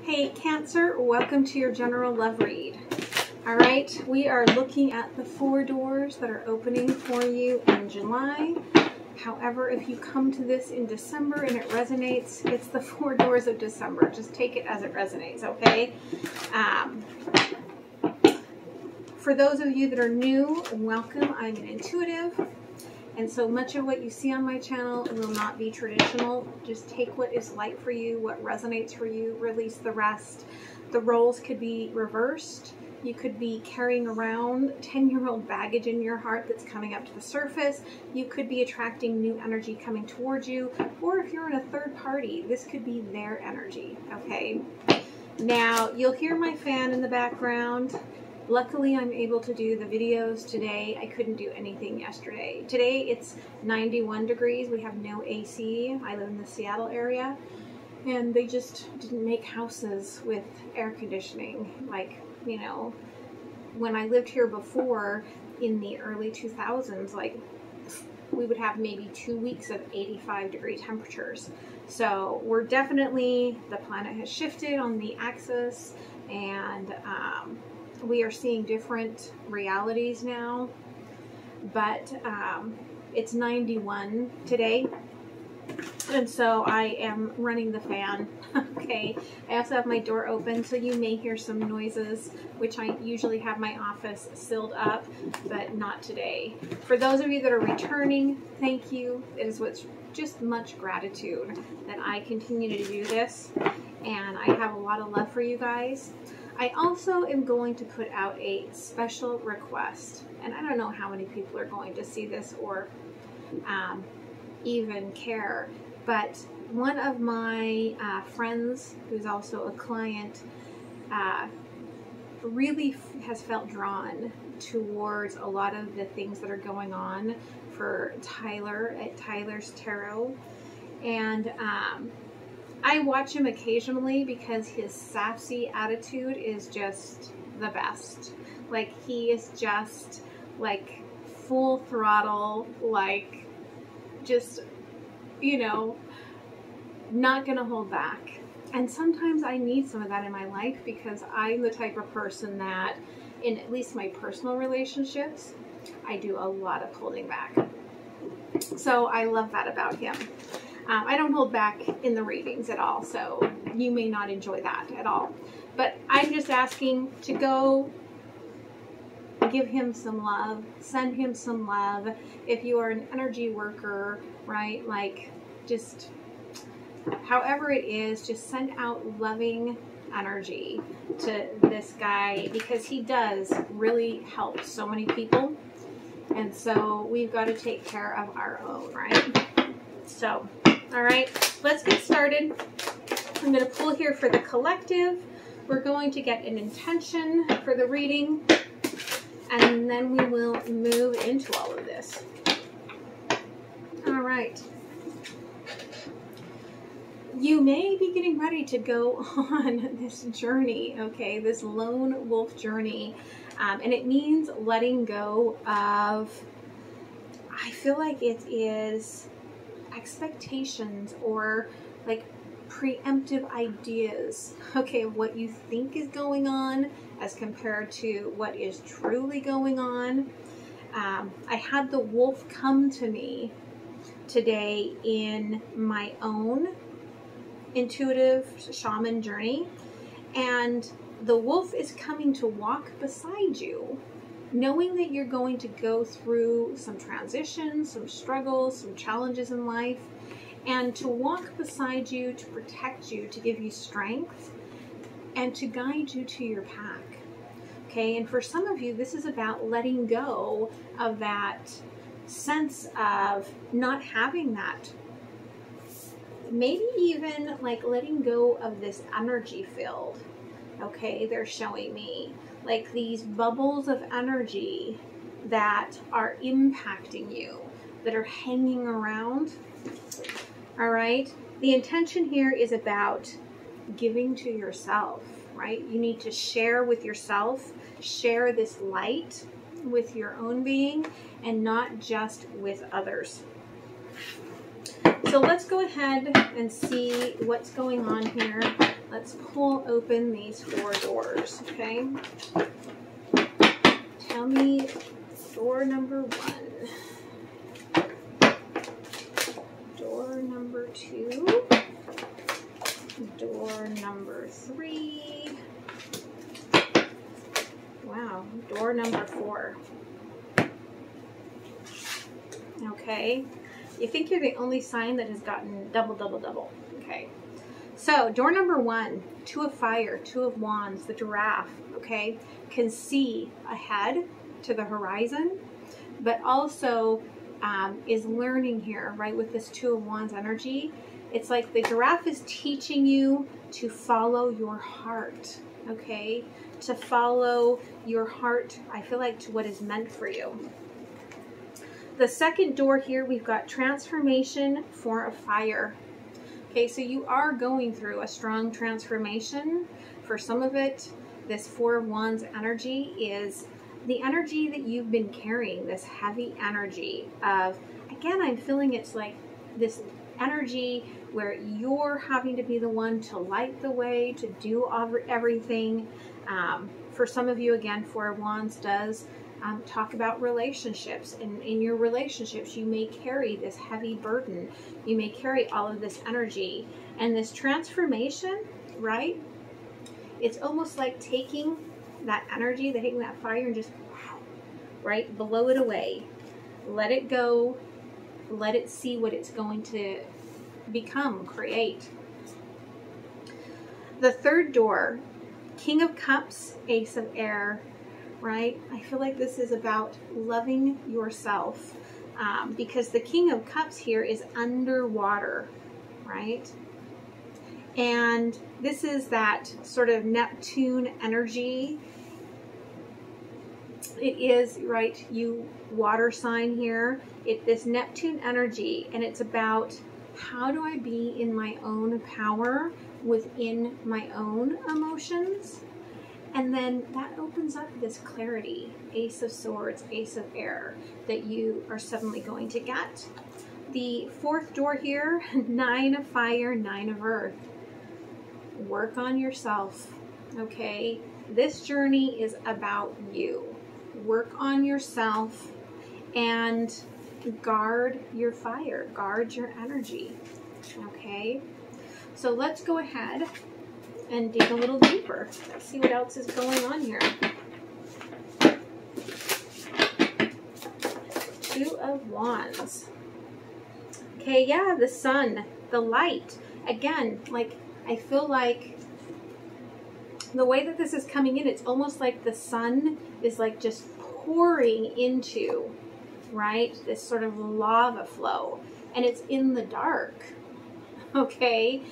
Hey Cancer, welcome to your general love read. All right, we are looking at the 4 doors that are opening for you in July. However, if you come to this in December and it resonates, it's the 4 doors of December. Just take it as it resonates, okay? For those of you that are new, welcome. I'm an intuitive. And so much of what you see on my channel will not be traditional. Just take what is light for you, what resonates for you, release the rest. The roles could be reversed. You could be carrying around 10-year-old baggage in your heart that's coming up to the surface. You could be attracting new energy coming towards you. Or if you're in a third party, this could be their energy, okay? Now, you'll hear my fan in the background. Luckily, I'm able to do the videos today. I couldn't do anything yesterday. Today, it's 91 degrees. We have no AC. I live in the Seattle area. And they just didn't make houses with air conditioning. Like, you know, when I lived here before in the early 2000s, like, we would have maybe 2 weeks of 85-degree temperatures. So we're definitely, the planet has shifted on the axis, and we are seeing different realities now, but it's 91 today, and so I am running the fan, okay? I also have my door open, so you may hear some noises, which I usually have my office sealed up, but not today. For those of you that are returning, thank you. It is what's just much gratitude that I continue to do this, and I have a lot of love for you guys. I also am going to put out a special request, and I don't know how many people are going to see this or even care, but one of my friends, who's also a client, really has felt drawn towards a lot of the things that are going on for Tyler at Tyler's Tarot, and I watch him occasionally because his sassy attitude is just the best. Like, he is just like full throttle, like just, you know, not gonna hold back. And sometimes I need some of that in my life because I'm the type of person that, in at least my personal relationships, I do a lot of holding back. So I love that about him. I don't hold back in the readings at all, so you may not enjoy that at all. But I'm just asking to go give him some love, send him some love. If you are an energy worker, right, like just however it is, just send out loving energy to this guy because he does really help so many people. And so we've got to take care of our own, right? So, all right, let's get started. I'm going to pull here for the collective. We're going to get an intention for the reading, and then we will move into all of this. All right. You may be getting ready to go on this journey, okay, this lone wolf journey, and it means letting go of, I feel like it is expectations or like preemptive ideas, okay, of what you think is going on as compared to what is truly going on. I had the wolf come to me today in my own intuitive shaman journey, and the wolf is coming to walk beside you, knowing that you're going to go through some transitions, some struggles, some challenges in life, and to walk beside you, to protect you, to give you strength, and to guide you to your path. Okay, and for some of you, this is about letting go of that sense of not having that. Maybe even like letting go of this energy field. Okay, they're showing me like these bubbles of energy that are impacting you, that are hanging around. All right, the intention here is about giving to yourself, right? You need to share with yourself, share this light with your own being and not just with others. So let's go ahead and see what's going on here Let's pull open these 4 doors, okay? Tell me door number 1. Door number 2. Door number 3. Wow, door number 4. Okay, you think you're the only sign that has gotten double, double, double. Okay, so door number 1, 2 of fire, 2 of wands, the giraffe, okay, can see ahead to the horizon, but also is learning here, right, with this 2 of wands energy. It's like the giraffe is teaching you to follow your heart, okay, to follow your heart, I feel like, to what is meant for you. The second door here, we've got transformation, 4 of fire. Okay, so you are going through a strong transformation. For some of it, this 4 of wands energy is the energy that you've been carrying, this heavy energy of, again, I'm feeling it's like this energy where you're having to be the one to light the way, to do everything. For some of you, again, 4 of wands does talk about relationships, and in your relationships you may carry this heavy burden, you may carry all of this energy, and this transformation, right, it's almost like taking that energy, taking that fire, and just, right, blow it away, let it go, let it see what it's going to become, create. The third door, King of Cups, Ace of Air, right? I feel like this is about loving yourself, because the King of Cups here is underwater, right? And this is that sort of Neptune energy. It is, right, you water sign here. This Neptune energy, and it's about how do I be in my own power within my own emotions. And then that opens up this clarity, Ace of Swords, Ace of Air, that you are suddenly going to get. The fourth door here, 9 of Fire, 9 of Earth. Work on yourself, okay? This journey is about you. Work on yourself and guard your fire, guard your energy, okay? So let's go ahead and dig a little deeper. Let's see what else is going on here. 2 of Wands. Okay, yeah, the sun, the light. Again, like, I feel like the way that this is coming in, it's almost like the sun is like just pouring into, right, this sort of lava flow, and it's in the dark, okay?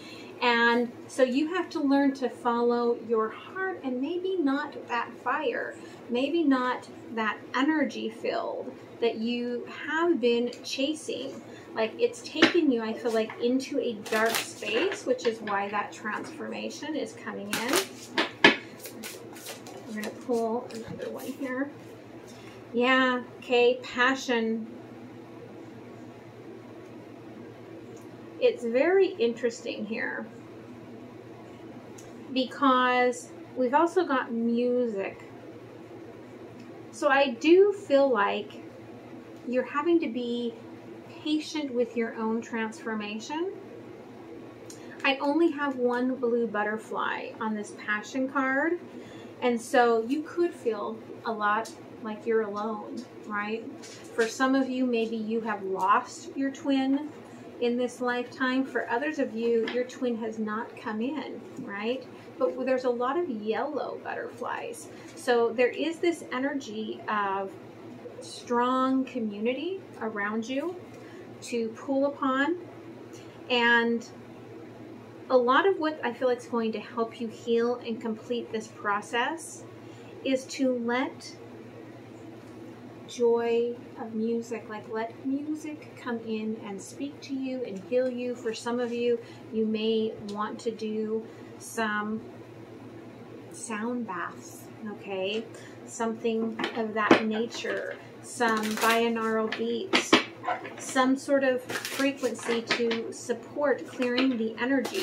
And so you have to learn to follow your heart, and maybe not that fire, maybe not that energy filled that you have been chasing. Like, it's taken you, I feel like, into a dark space, which is why that transformation is coming in. We're going to pull another one here. Yeah, okay, passion. It's very interesting here because we've also got music. So I do feel like you're having to be patient with your own transformation. I only have one blue butterfly on this passion card, and so you could feel a lot like you're alone, right? For some of you, maybe you have lost your twin in this lifetime. For others of you, your twin has not come in, right? But there's a lot of yellow butterflies. So there is this energy of strong community around you to pull upon. And a lot of what I feel like is going to help you heal and complete this process is to let joy of music, like let music come in and speak to you and heal you. For some of you, you may want to do some sound baths, okay? Something of that nature, some binaural beats, some sort of frequency to support clearing the energy,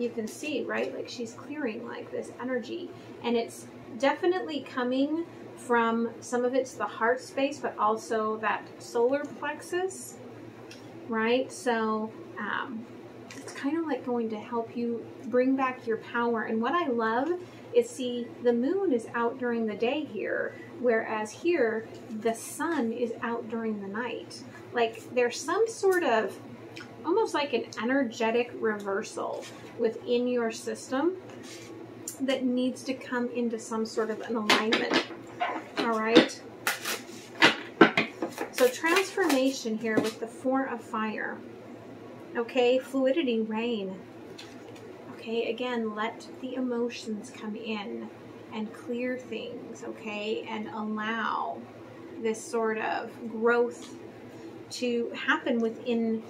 you can see, right? Like she's clearing like this energy, and it's definitely coming from, some of it's the heart space, but also that solar plexus, right? So it's kind of like going to help you bring back your power. And what I love is, see, the moon is out during the day here, whereas here the sun is out during the night. Like there's some sort of almost like an energetic reversal within your system that needs to come into some sort of an alignment. All right. So transformation here with the 4 of fire. Okay, fluidity, rain. Okay, again, let the emotions come in and clear things, okay, and allow this sort of growth to happen within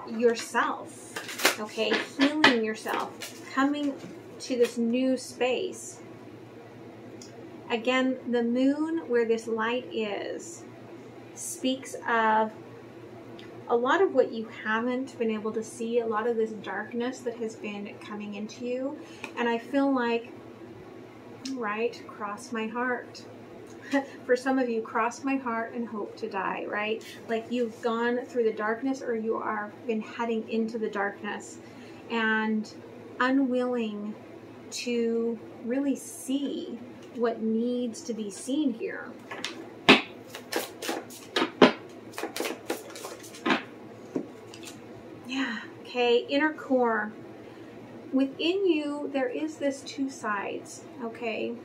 yourself, okay, healing yourself, coming to this new space. Again, the moon, where this light is, speaks of a lot of what you haven't been able to see, a lot of this darkness that has been coming into you. And I feel like, right, cross my heart. For some of you, cross my heart and hope to die, right? Like you've gone through the darkness, or you are been heading into the darkness and unwilling to really see what needs to be seen here. Yeah, okay, inner core. Within you, there is this 2 sides, okay?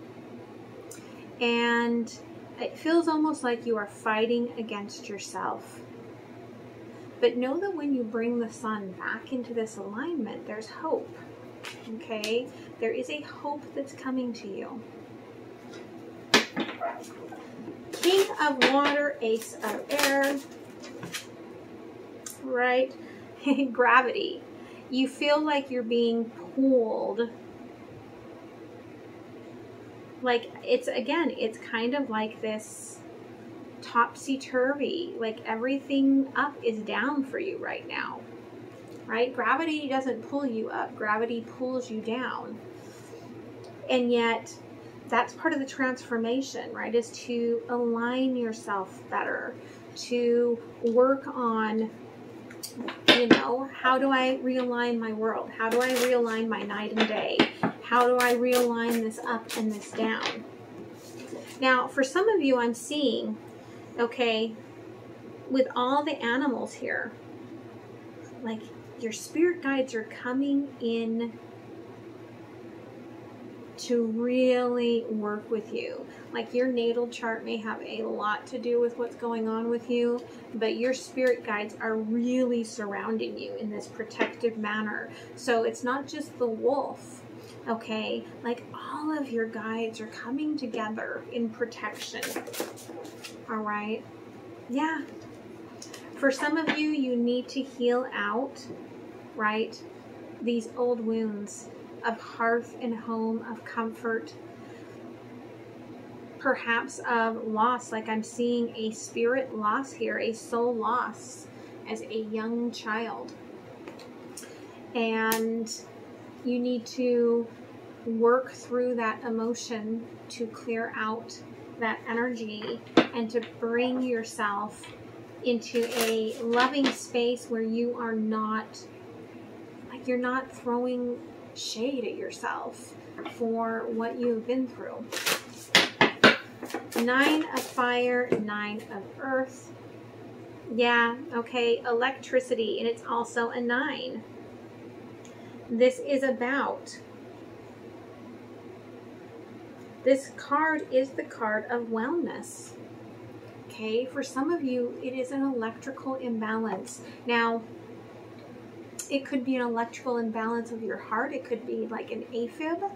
And it feels almost like you are fighting against yourself. But know that when you bring the sun back into this alignment, there's hope, okay? There is a hope that's coming to you. King of water, Ace of air, right? Gravity. You feel like you're being pulled. Like it's, again, it's kind of like this topsy-turvy, like everything up is down for you right now, right? Gravity doesn't pull you up, gravity pulls you down. And yet that's part of the transformation, right? Is to align yourself better, to work on, you know, how do I realign my world? How do I realign my night and day? How do I realign this up and this down? Now, for some of you, I'm seeing, okay, with all the animals here, like your spirit guides are coming in to really work with you. Like your natal chart may have a lot to do with what's going on with you, but your spirit guides are really surrounding you in this protective manner. So it's not just the wolf, okay? Like all of your guides are coming together in protection. All right? Yeah. For some of you, you need to heal out, right, these old wounds of hearth and home, of comfort, perhaps of loss. Like I'm seeing a spirit loss here, a soul loss as a young child. And you need to work through that emotion to clear out that energy and to bring yourself into a loving space where you are not, like you're not throwing shade at yourself for what you've been through. 9 of fire, 9 of earth. Yeah, okay, electricity, and it's also a 9. This is about, this card is the card of wellness. Okay, for some of you, it is an electrical imbalance. Now, it could be an electrical imbalance of your heart. It could be like an AFib.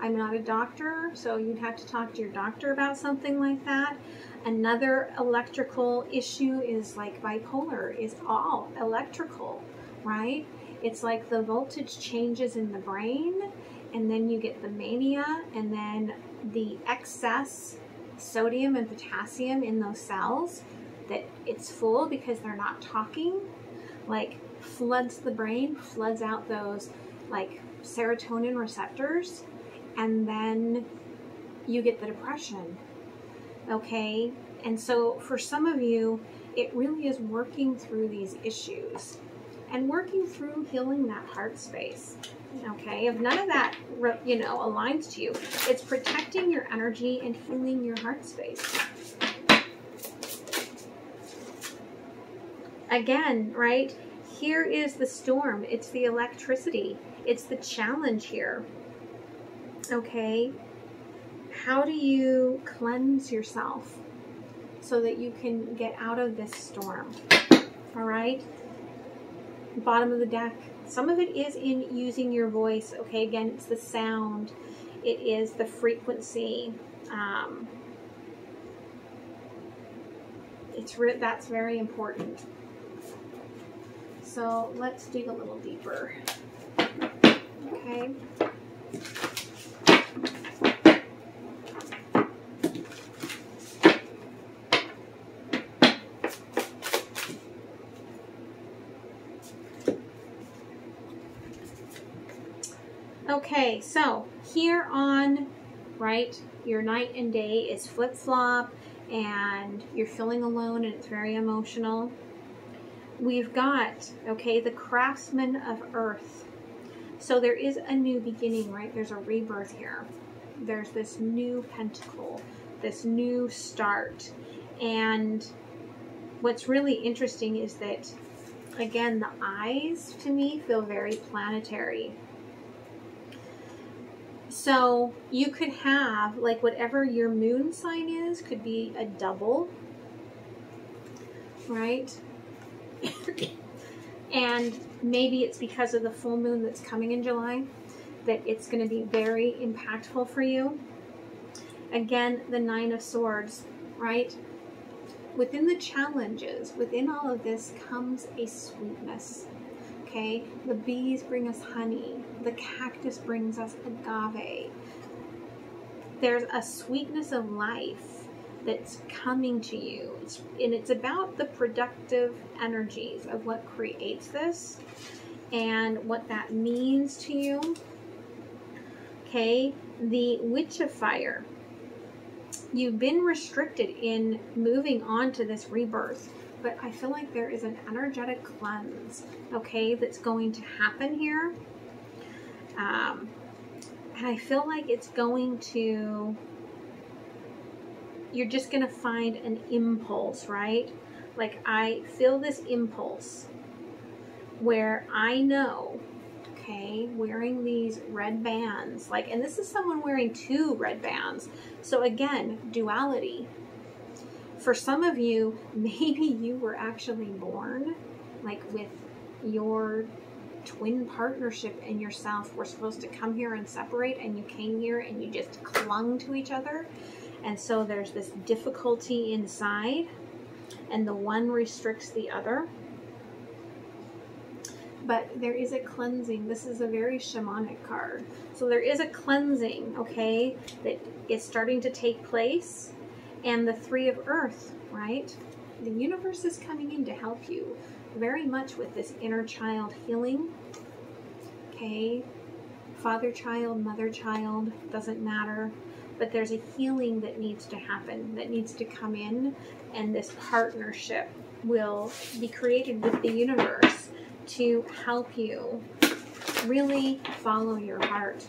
I'm not a doctor, so you'd have to talk to your doctor about something like that. Another electrical issue is like bipolar, is all electrical, right? It's like the voltage changes in the brain, and then you get the mania, and then the excess sodium and potassium in those cells, that it's full because they're not talking. Like floods the brain, floods out those like serotonin receptors, and then you get the depression. Okay? And so for some of you, it really is working through these issues and working through healing that heart space. Okay? If none of that, you know, aligns to you, it's protecting your energy and healing your heart space. Again, right? Here is the storm. It's the electricity. It's the challenge here. Okay? How do you cleanse yourself so that you can get out of this storm? All right? Bottom of the deck. Some of it is in using your voice. Okay, again, it's the sound. It is the frequency. That's very important. So let's dig a little deeper. Okay. Okay, so here on, right, your night and day is flip-flop, and you're feeling alone and it's very emotional. We've got, okay, the craftsman of earth. So there is a new beginning, right? There's a rebirth here. There's this new pentacle, this new start. And what's really interesting is that, again, the eyes to me feel very planetary. So you could have, like, whatever your moon sign is, could be a double, right? And maybe it's because of the full moon that's coming in July that it's going to be very impactful for you. Again, the Nine of Swords, right? Within the challenges, within all of this comes a sweetness. Okay, the bees bring us honey. The cactus brings us agave. There's a sweetness of life that's coming to you. And it's about the productive energies of what creates this and what that means to you. Okay, the Witch of Fire. You've been restricted in moving on to this rebirth, but I feel like there is an energetic cleanse, okay, that's going to happen here. And I feel like it's going to, you're just going to find an impulse, right? Like, I feel this impulse where I know, okay, wearing these red bands, like, and this is someone wearing 2 red bands. So again, duality. For some of you, maybe you were actually born, like, with your twin partnership and yourself were supposed to come here and separate, and you came here and you just clung to each other. And so there's this difficulty inside, and the one restricts the other. But there is a cleansing. This is a very shamanic card. So there is a cleansing, okay, that is starting to take place. And the Three of Earth, right? The universe is coming in to help you very much with this inner child healing. Okay, father child, mother child, doesn't matter. But there's a healing that needs to happen, that needs to come in, and this partnership will be created with the universe to help you really follow your heart.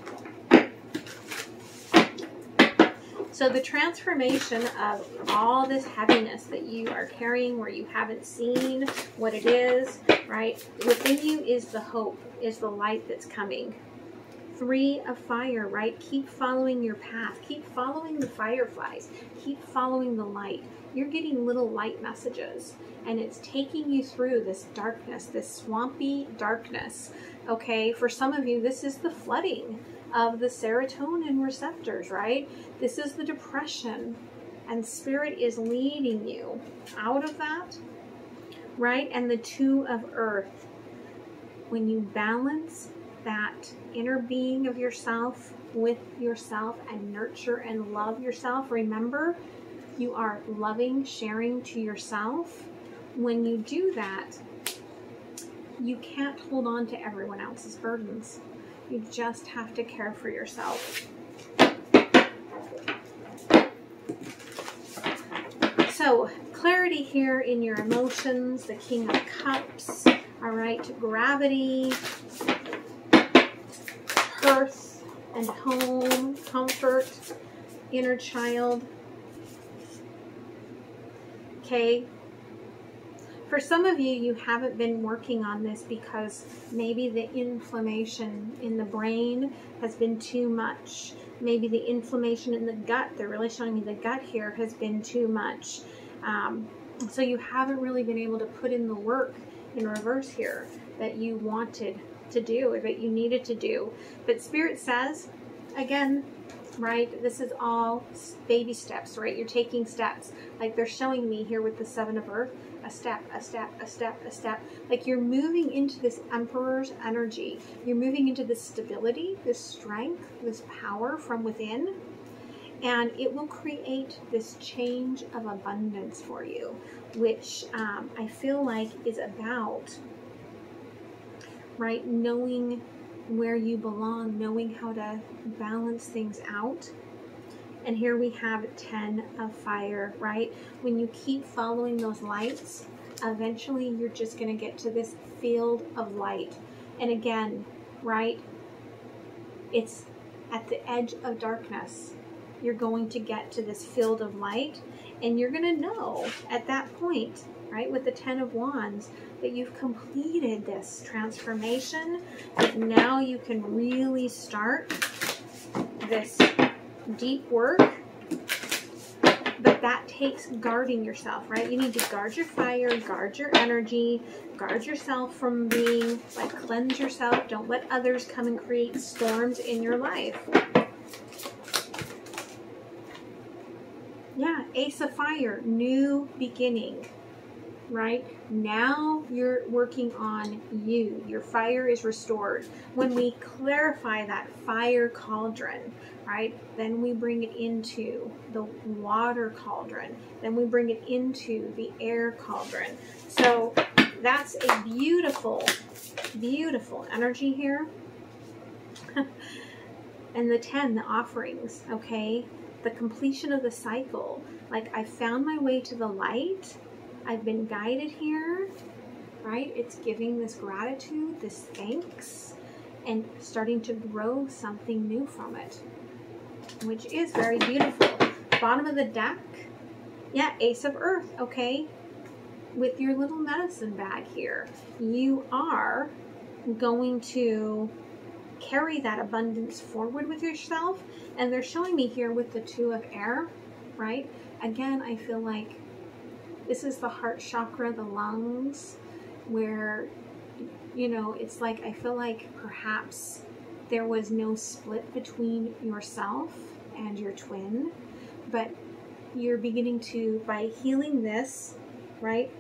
So the transformation of all this heaviness that you are carrying where you haven't seen what it is, right? Within you is the hope, is the light that's coming. 3 of Fire, right? Keep following your path. Keep following the fireflies. Keep following the light. You're getting little light messages, and it's taking you through this darkness, this swampy darkness. Okay, for some of you, this is the flooding of the serotonin receptors, right? This is the depression, and Spirit is leading you out of that, right? And the 2 of Earth. When you balance that inner being of yourself with yourself and nurture and love yourself, remember, you are loving, sharing to yourself. When you do that, you can't hold on to everyone else's burdens. You just have to care for yourself. So, clarity here in your emotions, the King of Cups, all right, gravity, hearth and home, comfort, inner child. Okay. For some of you, you haven't been working on this because maybe the inflammation in the brain has been too much. Maybe the inflammation in the gut, they're really showing me the gut here, has been too much. So you haven't really been able to put in the work in reverse here that you wanted to do or that you needed to do. But Spirit says, again, right, this is all baby steps, right? You're taking steps. Like they're showing me here with the Seven of Earth, a step, a step, a step, a step. Like you're moving into this Emperor's energy. You're moving into this stability, this strength, this power from within. And it will create this change of abundance for you, which I feel like is about, right, knowing where you belong, knowing how to balance things out. And here we have 10 of fire, right? When you keep following those lights, eventually you're just going to get to this field of light. And again, right, it's at the edge of darkness. You're going to get to this field of light, and you're going to know at that point, right, with the 10 of Wands, that you've completed this transformation. That now you can really start this deep work. But that takes guarding yourself, right? You need to guard your fire, guard your energy, guard yourself from being, like, cleanse yourself. Don't let others come and create storms in your life. Yeah, Ace of Fire, new beginning, right? Now you're working on you. Your fire is restored. When we clarify that fire cauldron, right, then we bring it into the water cauldron. Then we bring it into the air cauldron. So that's a beautiful, beautiful energy here. And the 10, the offerings, okay? The completion of the cycle. Like, I found my way to the light. I've been guided here, right? It's giving this gratitude, this thanks, and starting to grow something new from it, which is very beautiful. Bottom of the deck, yeah, Ace of Earth, okay? With your little medicine bag here, you are going to carry that abundance forward with yourself. And they're showing me here with the 2 of Air, right? Again, I feel like this is the heart chakra, the lungs, where, you know, it's like, I feel like perhaps there was no split between yourself and your twin, but you're beginning to, by healing this, right?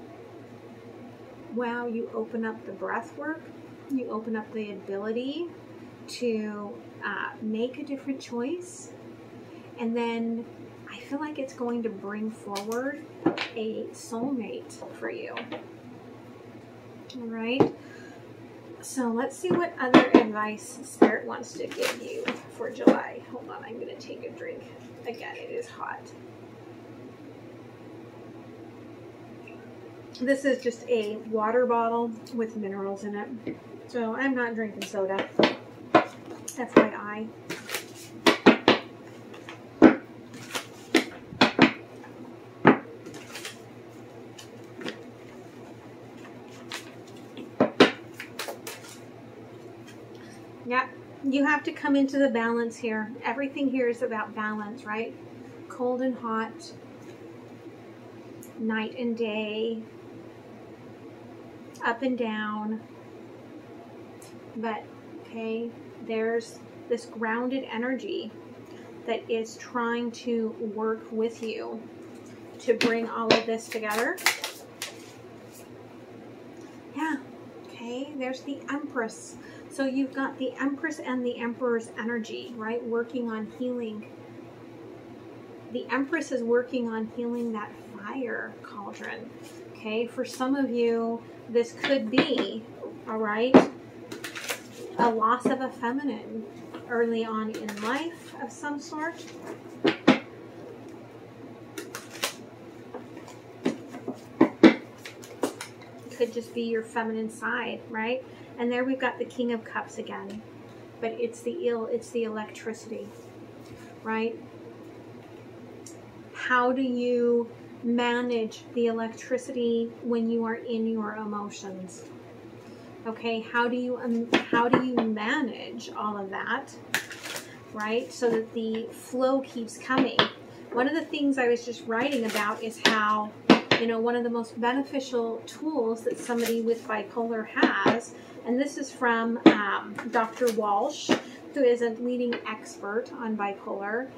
Wow, you open up the breath work, you open up the ability to make a different choice, and then I feel like it's going to bring forward a soulmate for you. All right, so let's see what other advice Spirit wants to give you for July. Hold on, I'm going to take a drink. Again, it is hot. This is just a water bottle with minerals in it, so I'm not drinking soda. FYI. Yeah, you have to come into the balance here. Everything here is about balance, right? Cold and hot, night and day, up and down. But, okay, there's this grounded energy that is trying to work with you to bring all of this together. Yeah, okay, there's the Empress. So you've got the Empress and the Emperor's energy, right, working on healing. The Empress is working on healing that fire cauldron. Okay, for some of you, this could be all right? A loss of a feminine early on in life of some sort. Could just be your feminine side, right? And there we've got the King of Cups again. But it's the electricity, right? How do you manage the electricity when you are in your emotions? Okay, how do you manage all of that, right? So that the flow keeps coming. One of the things I was just writing about is how, you know, one of the most beneficial tools that somebody with bipolar has, and this is from Dr. Walsh, who is a leading expert on bipolar,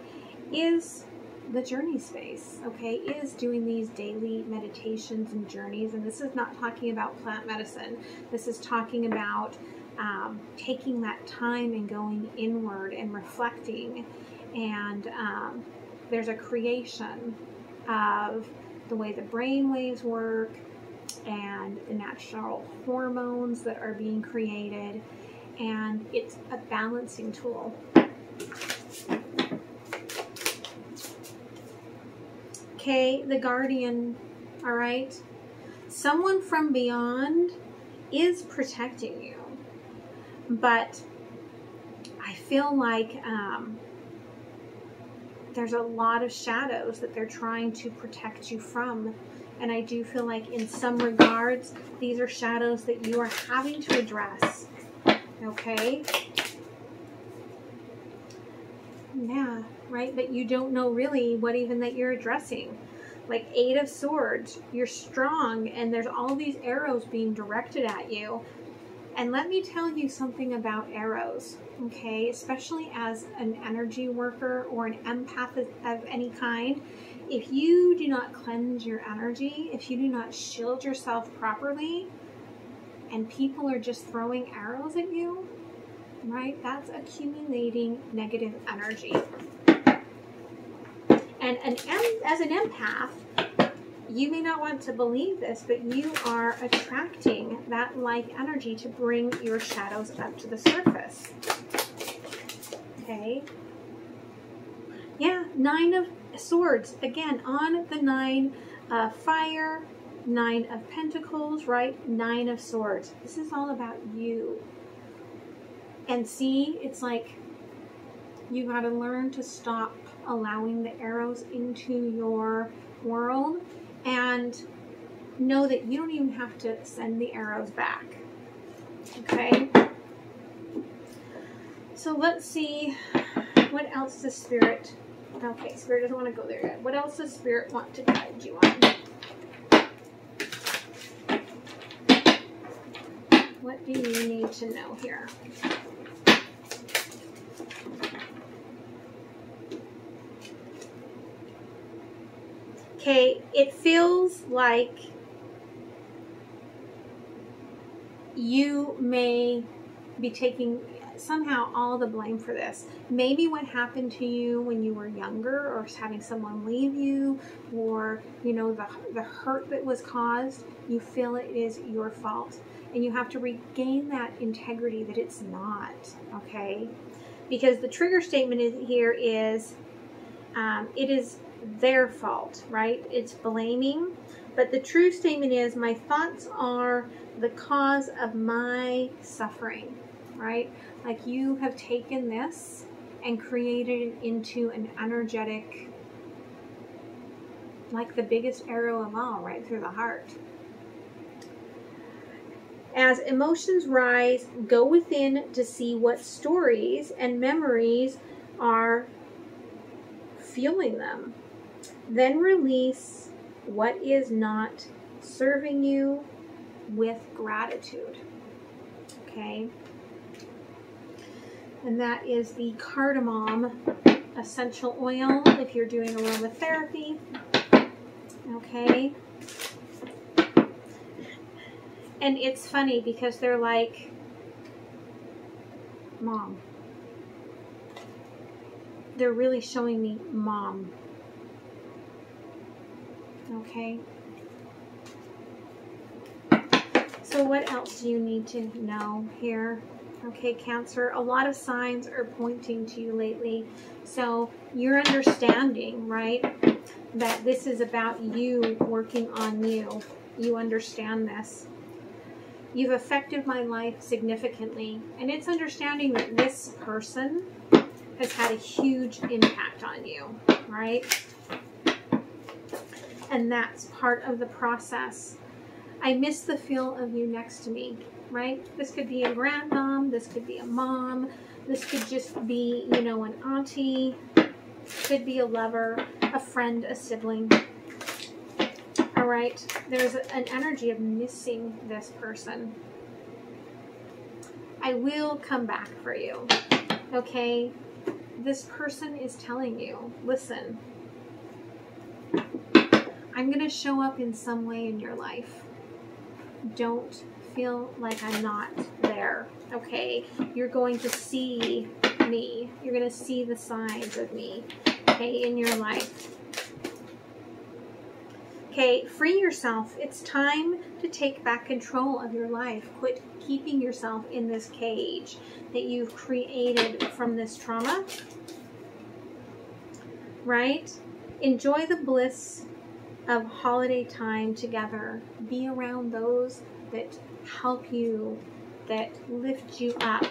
is the journey space, okay, is doing these daily meditations and journeys. And this is not talking about plant medicine. This is talking about taking that time and going inward and reflecting. And there's a creation of the way the brain waves work and the natural hormones that are being created. And it's a balancing tool. Okay, the Guardian, all right? Someone from beyond is protecting you, but I feel like there's a lot of shadows that they're trying to protect you from, and I do feel like in some regards, these are shadows that you are having to address, okay? Yeah, right? But you don't know really what even that you're addressing. Like 8 of Swords, you're strong and there's all these arrows being directed at you. And let me tell you something about arrows, okay? Especially as an energy worker or an empath of any kind. If you do not cleanse your energy, if you do not shield yourself properly, and people are just throwing arrows at you, right? That's accumulating negative energy. And as an empath, you may not want to believe this, but you are attracting that like energy to bring your shadows up to the surface. Okay? Yeah, 9 of Swords. Again, on the 9 of Fire, 9 of Pentacles, right? 9 of Swords. This is all about you. And see, it's like you got to learn to stop allowing the arrows into your world and know that you don't even have to send the arrows back. Okay? So let's see what else does Spirit... Okay, Spirit doesn't want to go there yet. What else does Spirit want to guide you on? What do you need to know here? Okay, it feels like you may be taking somehow all the blame for this. Maybe what happened to you when you were younger, or having someone leave you, or, you know, the hurt that was caused, you feel it is your fault. And you have to regain that integrity that it's not, okay? Because the trigger statement here is, it is their fault, right? It's blaming. But the true statement is, my thoughts are the cause of my suffering, right? Like you have taken this and created it into an energetic, like the biggest arrow of all, right through the heart. As emotions rise, go within to see what stories and memories are fueling them. Then release what is not serving you with gratitude. Okay? And that is the cardamom essential oil if you're doing aromatherapy. Okay? And it's funny because they're like, Mom. They're really showing me Mom. Okay? So what else do you need to know here? Okay, Cancer, a lot of signs are pointing to you lately. So you're understanding, right, that this is about you working on you. You understand this. You've affected my life significantly. And it's understanding that this person has had a huge impact on you, right? And that's part of the process. I miss the feel of you next to me, right? This could be a grandmom, this could be a mom, this could just be, you know, an auntie, could be a lover, a friend, a sibling. All right, there's an energy of missing this person. I will come back for you, okay? This person is telling you, listen, I'm going to show up in some way in your life. Don't feel like I'm not there, okay? You're going to see me. You're going to see the signs of me, okay, in your life. Okay, free yourself. It's time to take back control of your life. Quit keeping yourself in this cage that you've created from this trauma, right? Enjoy the bliss of holiday time together. Be around those that help you, that lift you up.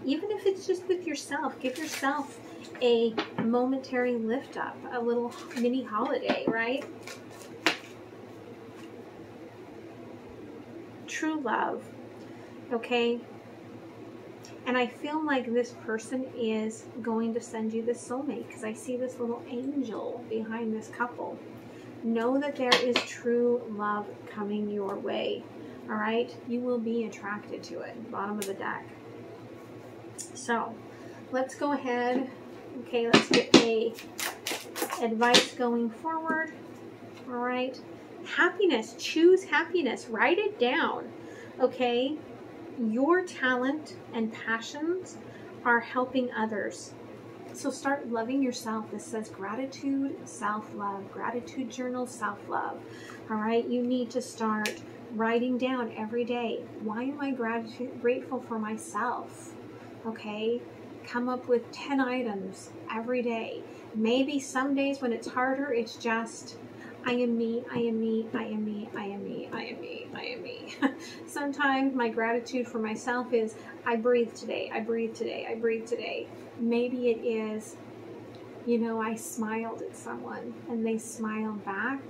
Even if it's just with yourself, give yourself a momentary lift up, a little mini holiday, right? True love, okay? And I feel like this person is going to send you this soulmate because I see this little angel behind this couple. Know that there is true love coming your way, all right? You will be attracted to it, bottom of the deck. So let's go ahead. Okay, let's get a advice going forward, all right? Happiness, choose happiness, write it down, okay? Your talent and passions are helping others. So start loving yourself. This says gratitude, self-love, gratitude journal, self-love. All right, you need to start writing down every day. Why am I grateful for myself? Okay, come up with 10 items every day. Maybe some days when it's harder, it's just, I am me, I am me, I am me, I am me, I am me, I am me. Sometimes my gratitude for myself is, I breathe today, I breathe today, I breathe today. Maybe it is, you know, I smiled at someone and they smiled back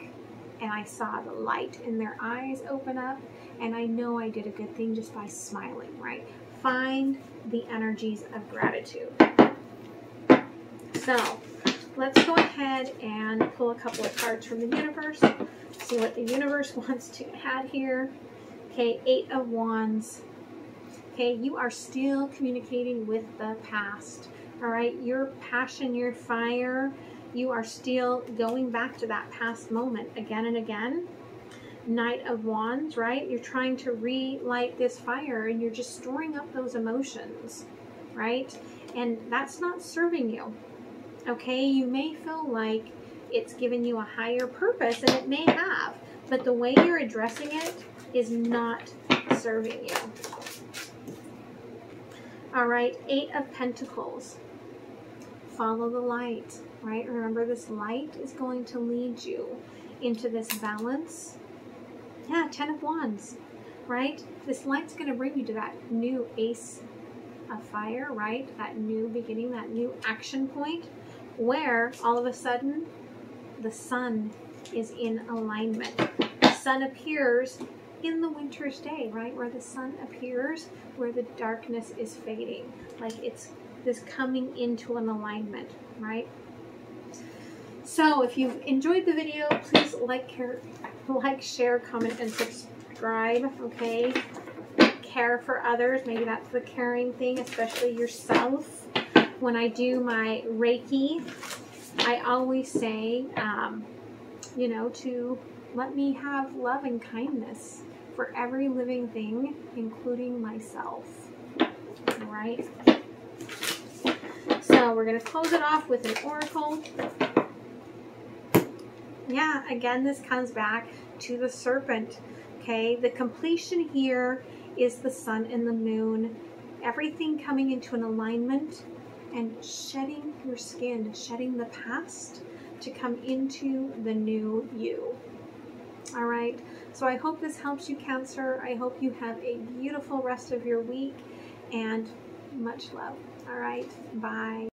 and I saw the light in their eyes open up and I know I did a good thing just by smiling, right? Find the energies of gratitude. So let's go ahead and pull a couple of cards from the universe, see what the universe wants to add here. Okay, 8 of Wands. Okay, you are still communicating with the past. All right, your passion, your fire, you are still going back to that past moment again and again. Knight of Wands, right? You're trying to relight this fire and you're just storing up those emotions, right? And that's not serving you. Okay, you may feel like it's given you a higher purpose, and it may have, but the way you're addressing it is not serving you. All right, 8 of Pentacles. Follow the light, right? Remember, this light is going to lead you into this balance. Yeah, 10 of Wands, right? This light's going to bring you to that new Ace of Fire, right? That new beginning, that new action point, where all of a sudden the sun is in alignment. The sun appears in the winter's day, right? Where the sun appears, where the darkness is fading. Like it's this coming into an alignment, right? So if you've enjoyed the video, please like, share, comment, and subscribe, okay? Care for others. Maybe that's the caring thing, especially yourself. When I do my Reiki, I always say, you know, to let me have love and kindness for every living thing, including myself. All right. So we're going to close it off with an oracle. Yeah, again, this comes back to the serpent. Okay, the completion here is the sun and the moon, everything coming into an alignment and shedding your skin, shedding the past to come into the new you. All right, so I hope this helps you, Cancer. I hope you have a beautiful rest of your week and much love. All right, bye.